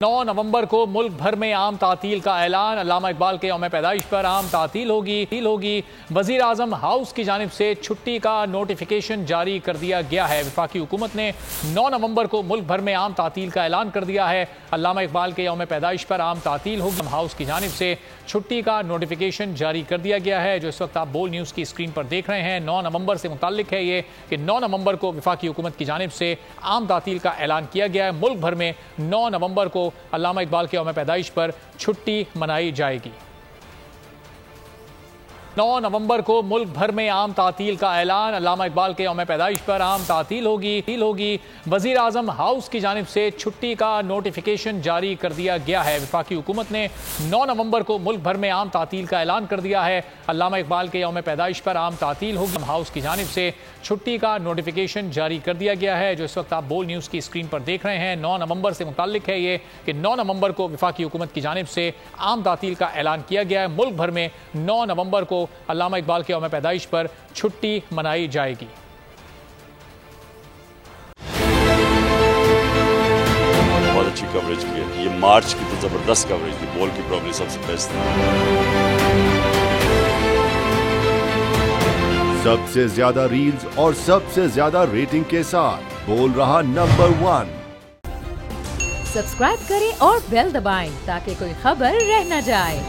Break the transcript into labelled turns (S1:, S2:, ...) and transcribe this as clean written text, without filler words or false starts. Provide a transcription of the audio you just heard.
S1: 9 नवंबर को मुल्क भर में आम तातील का ऐलान। अल्लामा इकबाल के यौम पैदाइश पर आम तातील होगी। वजीर आजम हाउस की जानिब से छुट्टी का नोटिफिकेशन जारी कर दिया गया है। वफाकी हुकूमत ने 9 नवंबर को मुल्क भर में आम तातील का ऐलान कर दिया है। अल्लामा इकबाल के यौम पैदाइश पर आम तातील होगी। हाउस की जानिब से छुट्टी का नोटिफिकेशन जारी कर दिया गया है, जो इस वक्त आप बोल न्यूज़ की स्क्रीन पर देख रहे हैं। 9 नवंबर से मुताल्लिक है ये कि 9 नवंबर को वफाकी हुकूमत की जानिब से आम तातील का ऐलान किया गया है। मुल्क भर में 9 नवंबर को अल्लामा इकबाल के यौम पैदाइश पर छुट्टी मनाई जाएगी। 9 नवंबर को मुल्क भर में आम तातील का ऐलान। अल्लामा इकबाल के यौम पैदाइश पर आम तातील होगी। वजीर आजम हाउस की जानिब से छुट्टी का नोटिफिकेशन जारी कर दिया गया है। वफाकी हुकूमत ने 9 नवंबर को मुल्क भर में आम तातील का ऐलान कर दिया है। अल्लामा इकबाल के यौम पैदाइश पर आम तातील होगी। हाउस की जानिब से छुट्टी का नोटिफिकेशन जारी कर दिया गया है, जो इस वक्त आप बोल न्यूज़ की स्क्रीन पर देख रहे हैं। 9 नवंबर से मुताल्लिक है ये कि 9 नवंबर को वफाकी हुकूमत की जानिब से आम तातील का ऐलान किया गया है। मुल्क भर में 9 नवंबर को अल्लामा इकबाल के यौम पैदाइश पर छुट्टी मनाई जाएगी।
S2: बहुत अच्छी कवरेज की है। ये मार्च की तो जबरदस्त कवरेज थी, बॉल की प्रॉब्लम सबसे बेस्ट थी।
S3: सबसे ज्यादा रील्स और सबसे ज्यादा रेटिंग के साथ बोल रहा नंबर 1।
S4: सब्सक्राइब करें और बेल दबाएं ताकि कोई खबर रह न जाए।